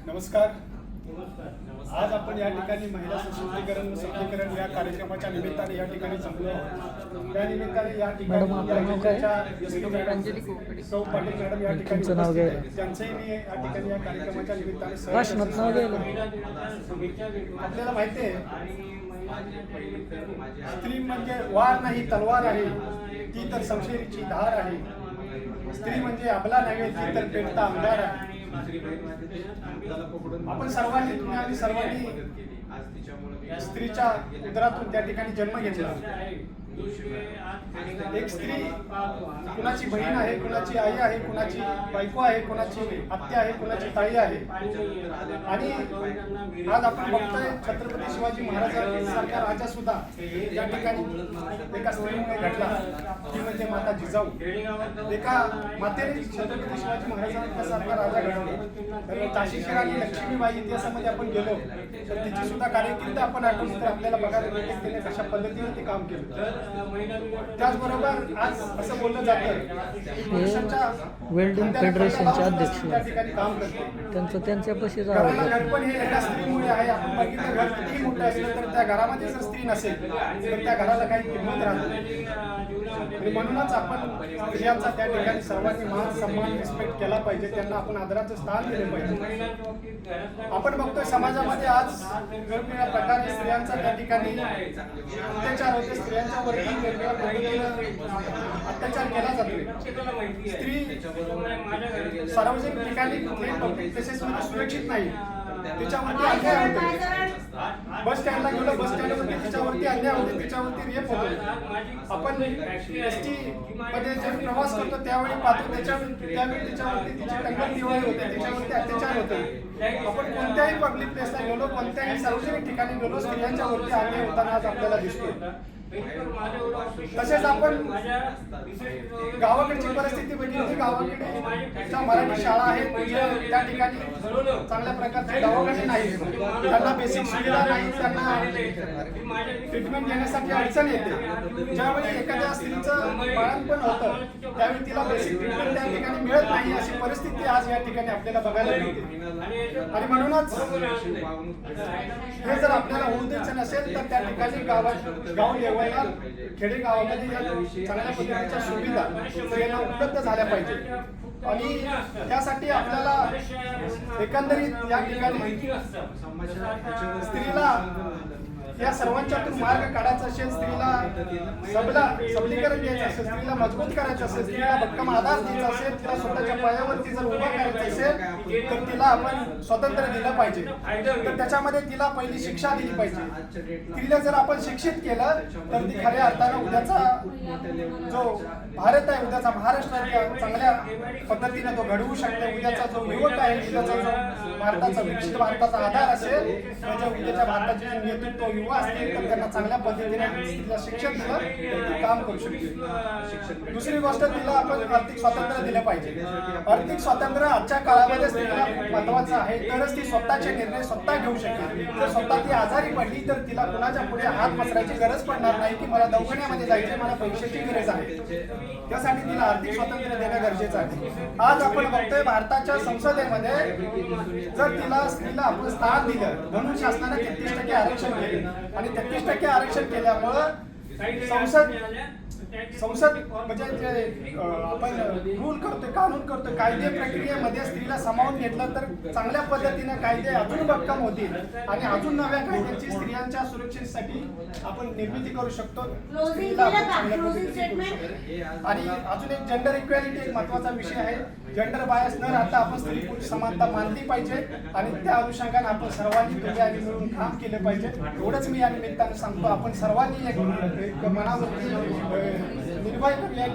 नमस्कार. आज आपण या ठिकाणी महिला सशक्तीकरण व सबलीकरण या कार्यक्रमाच्या निमित्ताने या ठिकाणी जमलो आहोत. त्या निमित्ताने या ठिकाणी सौ पाटील मॅडम या ठिकाणी त्यांचंही मी या ठिकाणी या कार्यक्रमाच्या निमित्ताने आपल्याला माहिती आहे, स्त्री म्हणजे वार नाही तलवार आहे, ती तर शमशेरीची धार आहे. स्त्री म्हणजे अबला नव्हे, ती तर पेटता अंगार आहे. आपण सर्वांनी स्त्रीच्या उदरातून त्या ठिकाणी जन्म घेतला. एक स्त्री कुणाची बहीण आहे, कुणाची आई आहे, कुणाची बायको आहे, कुणाची आत्या आहे, कुणाची ताई आहे. आणि आज आपण बघतोय छत्रपती शिवाजी महाराजांसारखा राजा सुद्धा या ठिकाणी एका स्त्रीमुळे घडला. ती म्हणजे माता जिजाऊ. एका मातेने छत्रपती शिवाजी महाराजांसारखा राजा घडवला. तर झाशीची राणी लक्ष्मीबाई इतिहासामध्ये आपण गेलो तर तिची सुद्धा कार्यकिर्द आपण आठवली तर आपल्याला बघायला मिळते तिने कशा पद्धतीने ते काम केलं. त्याचबरोबर आज असं बोललं जातं वेल्डिंग फेडरेशनचे अध्यक्ष त्या ठिकाणी काम करते. त्यांच्यापाशी घडपण हे एका स्त्रीमुळे आहे. आपण बघितलं घर किती मोठं असलं तर त्या घरामध्ये जर स्त्री नसेल तर त्या घराला काही किंमत राहत नाही. आणि म्हणूनच आपण स्त्रियांचा त्या ठिकाणी सर्वांनी मान सन्मान रिस्पेक्ट केला पाहिजे. त्यांना आपण आदराचं स्थान दिले पाहिजे. आपण बघतोय समाजामध्ये आज वेगवेगळ्या प्रकारे स्त्रियांचा त्या ठिकाणी अत्याचार होते. स्त्रियांच्या वरती वेगवेगळ्या पद्धतीने अत्याचार केला जातो. स्त्री सार्वजनिक ठिकाणी तसेच सुरक्षित नाही. तिच्यावरती अन्याय होतो. बस स्टँडला गेलो, बस स्टँडवरती तिच्यावरती अन्याय होते, तिच्यावरती रेप होतो. आपण एसटी मध्ये जे प्रवास करतो त्यावेळी पाहतो त्यावेळी तिच्यावरती तिची टंगल दिवाळी होते, तिच्यावरती अत्याचार होते. आपण कोणत्याही पब्लिक प्लेसला गेलो, कोणत्याही सार्वजनिक ठिकाणी गेलो, स्त्रियांच्या वरती अन्याय होताना आज आपल्याला दिसतो. तसेच आपण गावाकडची परिस्थिती बघितली. गावाकडे मराठी शाळा आहेत त्या ठिकाणी चांगल्या प्रकारचे दवाखाने नाही, त्यांना बेसिक सुविधा नाही, त्यांना ट्रीटमेंट घेण्यासाठी अडचण येते. ज्यावेळी एखाद्या स्त्रीचं बाळंतपण होतं त्यावेळी तिला बेसिक ट्रीटमेंट त्या ठिकाणी मिळत नाही. अशी परिस्थिती आज या ठिकाणी आपल्याला बघायला मिळते. आणि म्हणूनच हे जर आपल्याला होऊ द्यायचं नसेल तर त्या ठिकाणी गाव लेवलला खेडेगावामध्ये चांगल्या पद्धतीच्या सुविधा स्त्रियांना उपलब्ध झाल्या पाहिजे. आणि त्यासाठी आपल्याला एकंदरीत या ठिकाणी स्त्रीला या सर्वांच्यातून मार्ग काढायचा असेल, स्त्रीला सबलीकरण द्यायचं असेल, स्त्रीला मजबूत करायचं असेल, स्त्रीला भक्कम आधार द्यायचा असेल, तिला स्वतःच्या पायावरती जर उभा करायचं असेल तर तिला आपण स्वातंत्र्य दिलं पाहिजे. तर त्याच्यामध्ये तिला पहिली शिक्षा दिली पाहिजे. तिला जर आपण शिक्षित केलं तर ती खऱ्या अर्थानं उद्याचा जो भारत आहे, उद्याचा महाराष्ट्र चांगल्या पद्धतीने तो घडवू शकतो. उद्याचा जो युवक आहे, उद्याचा जो भारताचा विकसित भारताचा आधार असेल, त्याच्या उद्याच्या भारताचे नेतृत्व युवा असतील तर त्यांना चांगल्या पद्धतीने तिला शिक्षण दिलं तर ती काम करू शकते. दुसरी गोष्ट, तिला आपण आर्थिक स्वातंत्र्य दिलं पाहिजे. आर्थिक स्वातंत्र्य आजच्या काळामध्ये स्त्रीला खूप महत्वाचं आहे. तरच ती स्वतःचे निर्णय स्वतः घेऊ शकते. जर स्वतः ती आजारी पडली तर तिला कुणाच्या पुढे हात पसरायची गरज पडणार नाही की मला दवाखान्यामध्ये जायचे, मला पैशाची गरज आहे. त्यासाठी तिला आर्थिक स्वातंत्र्य देणं गरजेचं आहे. आज आपण बघतोय भारताच्या संसदेमध्ये जर स्त्रीला आपण स्थान दिलं म्हणून शासनाने 33% आरक्षण केले आणि 33% आरक्षण केल्यामुळं संसद म्हणजे जे आपण रूल करतोय, कानून करतोय, कायदे प्रक्रियेमध्ये स्त्रीला सामावून घेतलं तर चांगल्या पद्धतीने कायदे अजून भक्कम होतील आणि अजून नव्या कायद्याची स्त्रियांच्या सुरक्षेसाठी आपण निर्मिती करू शकतो. स्त्रीला चांगल्या पद्धतीने करू शकतो. आणि अजून एक जेंडर इक्वॅलिटी एक महत्वाचा विषय आहे. जेंडर बायस न राहता आपण स्त्री पुरुष समानता मानली पाहिजे आणि त्या अनुषंगाने आपण सर्वांनी तुम्ही आणि मिळून काम केले पाहिजे. एवढंच मी या निमित्ताने सांगतो. आपण सर्वांनी एक मनावरती निर्भय करूया